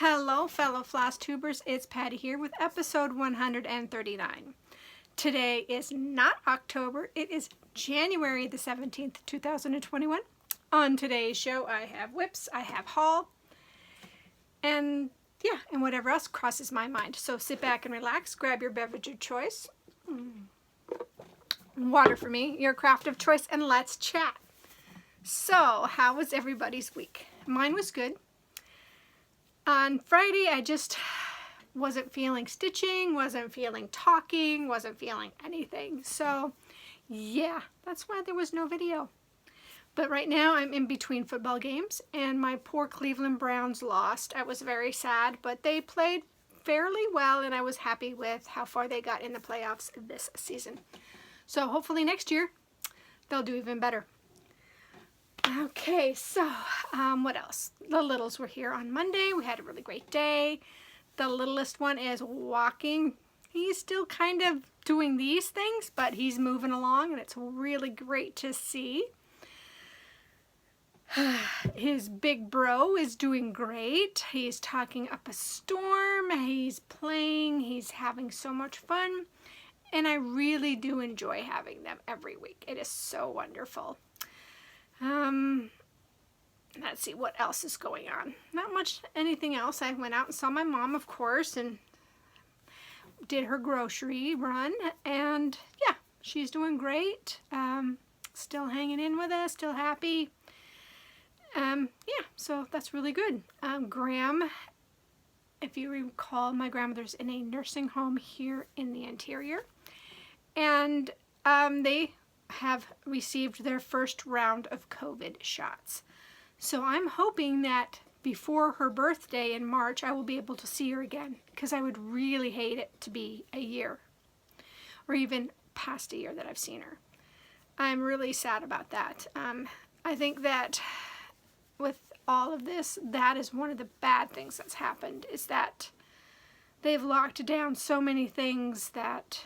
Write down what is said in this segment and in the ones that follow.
Hello fellow Flosstubers, it's Patty here with episode 139. Today is not October, it is January the 17th, 2021. On today's show I have whips, I have haul, and whatever else crosses my mind. So sit back and relax, grab your beverage of choice, water for me, your craft of choice, and let's chat. So, how was everybody's week? Mine was good. On Friday, I just wasn't feeling stitching, wasn't feeling talking, wasn't feeling anything. So, yeah, that's why there was no video. But right now, I'm in between football games, and my poor Cleveland Browns lost. I was very sad, but they played fairly well, and I was happy with how far they got in the playoffs this season. So, hopefully next year, they'll do even better. Okay, so what else? The littles were here on Monday. We had a really great day. The littlest one is walking. He's still kind of doing these things, but he's moving along, and it's really great to see. His big bro is doing great. He's talking up a storm. He's playing. He's having so much fun, and I really do enjoy having them every week. It is so wonderful. Let's see what else is going on. Not much anything else. I went out and saw my mom, of course, and did her grocery run, and yeah, she's doing great. Still hanging in with us, still happy. Yeah, so that's really good. Graham, if you recall, my grandmother's in a nursing home here in the interior, and they have received their first round of COVID shots. So I'm hoping that before her birthday in March, I will be able to see her again, because I would really hate it to be a year or even past a year that I've seen her. I'm really sad about that. I think that with all of this, that is one of the bad things that's happened, is that they've locked down so many things that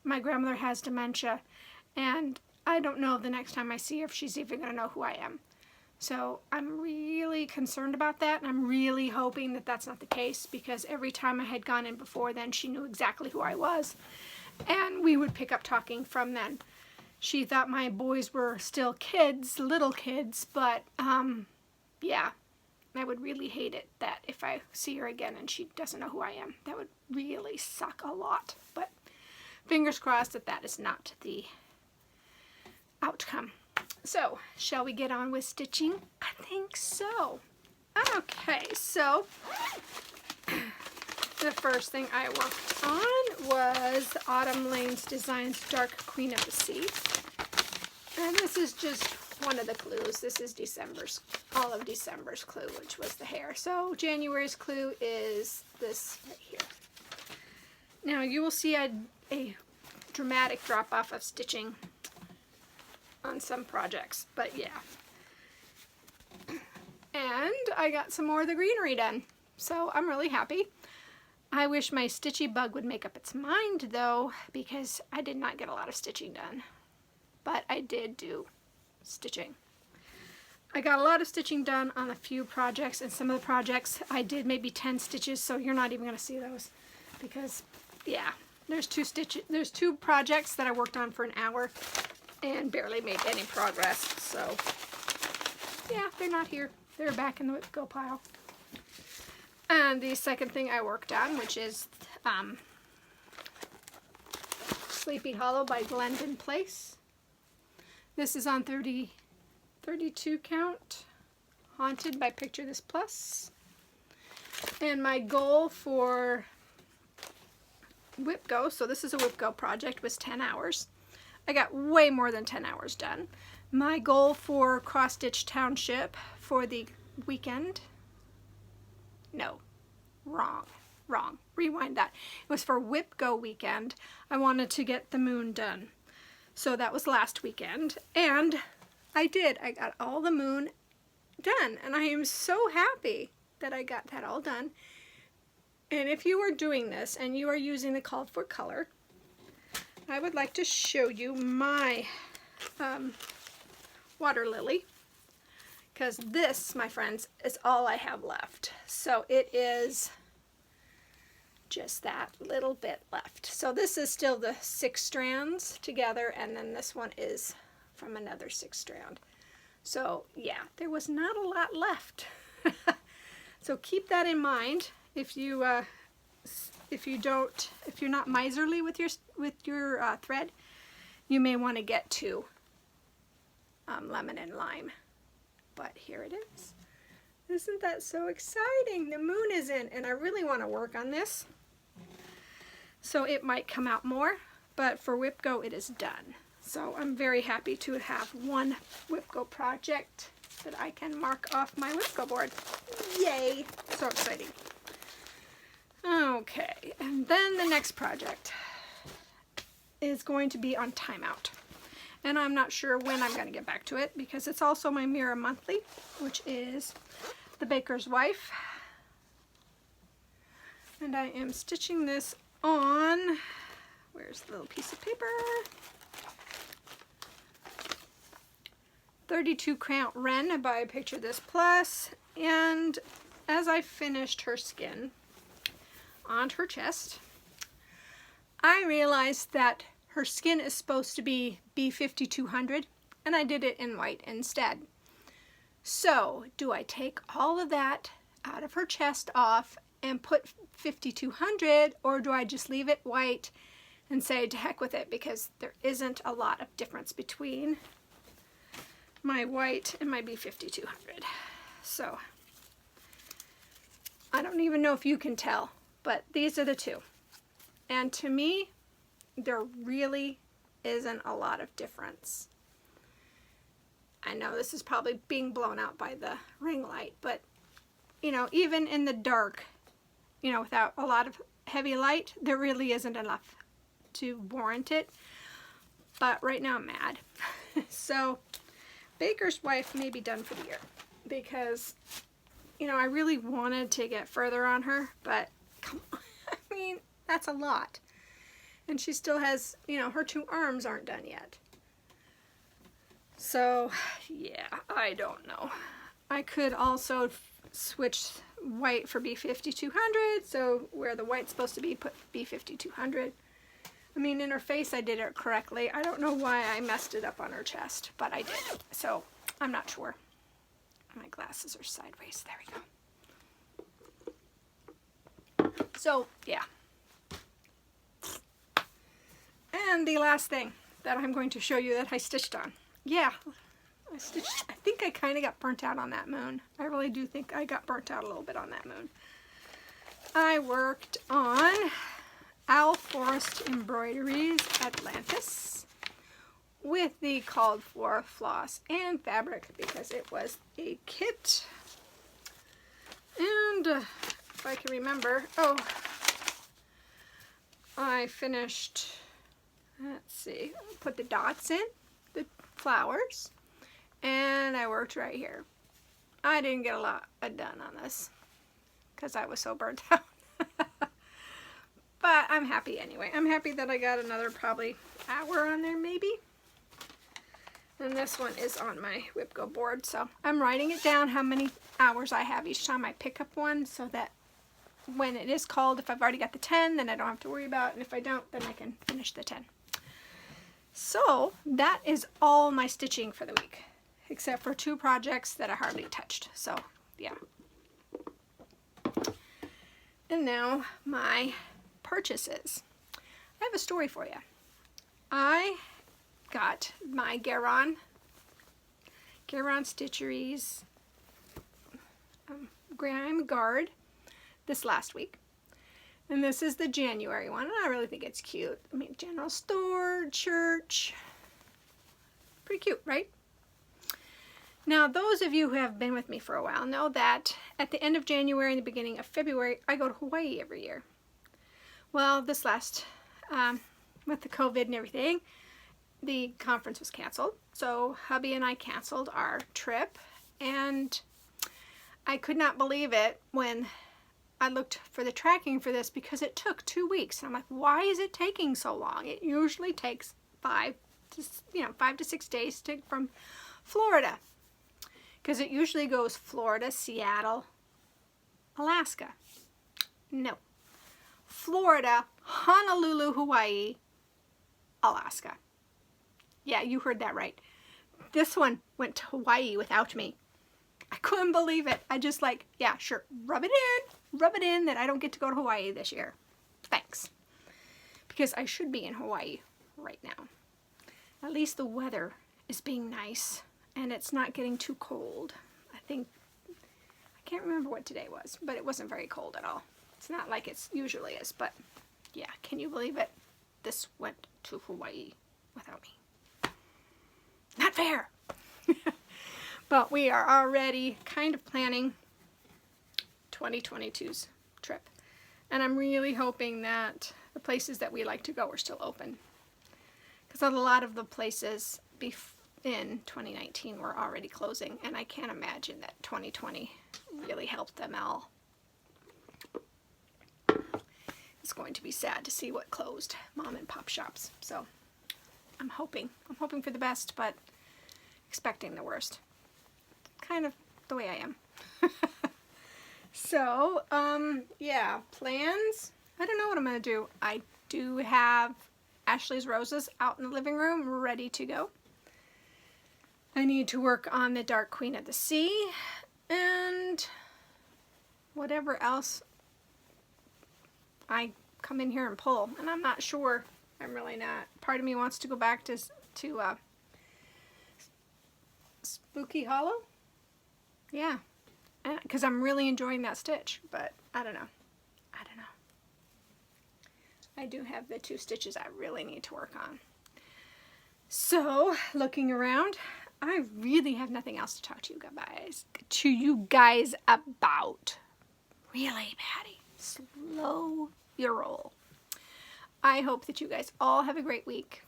my grandmother has dementia, and I don't know the next time I see her if she's even going to know who I am. So I'm really concerned about that, and I'm really hoping that that's not the case, because every time I had gone in before then, she knew exactly who I was, and we would pick up talking from then. She thought my boys were still kids, little kids, but yeah, I would really hate it that if I see her again and she doesn't know who I am. That would really suck a lot, but fingers crossed that that is not the outcome. So, shall we get on with stitching? I think so. Okay, so the first thing I worked on was Autumn Lane's Designs Dark Queen of the Sea. And this is just one of the clues. This is all of December's clue, which was the hair. So January's clue is this right here. Now you will see a dramatic drop off of stitching on some projects, but yeah. And I got some more of the greenery done, so I'm really happy. I wish my stitchy bug would make up its mind though, because I did not get a lot of stitching done, but I did do stitching. I got a lot of stitching done on a few projects, and some of the projects I did maybe 10 stitches, so you're not even going to see those, because yeah, there's two projects that I worked on for an hour and barely made any progress. So yeah, they're not here. They're back in the whip go pile. And the second thing I worked on, which is Sleepy Hollow by Glendon Place. This is on 32 count, Haunted by Picture This Plus. And my goal for Whip Go, so this is a Whip Go project, was 10 hours. I got way more than 10 hours done. My goal for Cross Stitch Township for the weekend, no, wrong, rewind that. It was for Whip Go weekend. I wanted to get the moon done. So that was last weekend, and I did. I got all the moon done, and I am so happy that I got that all done. And if you are doing this and you are using the called for color, I would like to show you my water lily. because this, my friends, is all I have left. So it is just that little bit left. So this is still the 6 strands together, and then this one is from another 6 strand. So yeah, there was not a lot left. So keep that in mind if you're not miserly with your thread. You may want to get 2 lemon and lime. But here it is. Isn't that so exciting? The moon is in, and I really want to work on this. So it might come out more, but for WhipGo it is done. So I'm very happy to have one WhipGo project that I can mark off my WhipGo board. Yay! So exciting. Okay, and then the next project is going to be on timeout. And I'm not sure when I'm going to get back to it because it's also my Mirror Monthly, which is The Baker's Wife. And I am stitching this on, where's the little piece of paper? 32 Count Wren by Picture This Plus. And as I finished her skin on her chest, I realized that her skin is supposed to be B5200, and I did it in white instead. So, do I take all of that out of her chest off and put 5200, or do I just leave it white and say to heck with it, because there isn't a lot of difference between my white and my B5200. So, I don't even know if you can tell, but these are the two. And to me, there really isn't a lot of difference. I know this is probably being blown out by the ring light, but you know, even in the dark, you know, without a lot of heavy light, there really isn't enough to warrant it. But right now I'm mad. So Baker's Wife may be done for the year because, you know, I really wanted to get further on her, but come on, I mean, that's a lot. And she still has, you know, her 2 arms aren't done yet. So, yeah, I don't know. I could also switch white for B5200, so where the white's supposed to be, put B5200. I mean, in her face I did it correctly. I don't know why I messed it up on her chest, but I did. So, I'm not sure. My glasses are sideways. There we go. So, yeah. And the last thing that I'm going to show you that I stitched on. Yeah, I think I kind of got burnt out on that moon. I really do think I got burnt out a little bit on that moon. I worked on Owl Forest Embroideries Atlantis with the called for floss and fabric because it was a kit. And if I can remember, I finished, let's see, put the dots in, the flowers, and I worked right here. I didn't get a lot done on this because I was so burnt out. But I'm happy anyway. I'm happy that I got another probably hour on there maybe. And this one is on my WhipGo board, so I'm writing it down how many hours I have each time I pick up one so that when it is called, if I've already got the 10, then I don't have to worry about it, and if I don't, then I can finish the 10. So that is all my stitching for the week, except for 2 projects that I hardly touched. So yeah. And now my purchases. I have a story for you. I got my Garon Stitcheries Grime Guard this last week. And this is the January one, and I really think it's cute. I mean, general store, church, pretty cute, right? Now, those of you who have been with me for a while know that at the end of January and the beginning of February, I go to Hawaii every year. Well, this last, with the COVID and everything, the conference was canceled. So hubby and I canceled our trip, and I could not believe it when I looked for the tracking for this because it took 2 weeks. And I'm like, why is it taking so long? It usually takes 5 to 6 days from Florida. Because it usually goes Florida, Seattle, Alaska. No. Florida, Honolulu, Hawaii, Alaska. Yeah, you heard that right. This one went to Hawaii without me. I couldn't believe it. I just like, yeah, sure, rub it in that I don't get to go to Hawaii this year. Thanks. Because I should be in Hawaii right now. At least the weather is being nice and it's not getting too cold. I can't remember what today was, but it wasn't very cold at all. It's not like it usually is, but yeah, can you believe it? This went to Hawaii without me. Not fair. But we are already kind of planning 2022's trip. And I'm really hoping that the places that we like to go are still open. Because a lot of the places in 2019 were already closing. And I can't imagine that 2020 really helped them all. It's going to be sad to see what closed, mom and pop shops. So I'm hoping for the best, but expecting the worst. Kind of the way I am. So, yeah, plans. I don't know what I'm going to do. I do have Ashley's roses out in the living room ready to go. I need to work on the Dark Queen of the Sea and whatever else I come in here and pull. And I'm not sure. I'm really not. Part of me wants to go back to Spooky Hollow. Yeah, because I'm really enjoying that stitch, but I don't know. I do have the 2 stitches I really need to work on. So, looking around, I really have nothing else to talk to you guys about. Really, Patty, slow your roll. I hope that you guys all have a great week.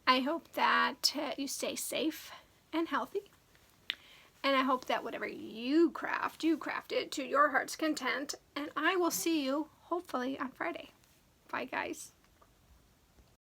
I hope that you stay safe and healthy. And I hope that whatever you craft it to your heart's content. And I will see you, hopefully, on Friday. Bye, guys.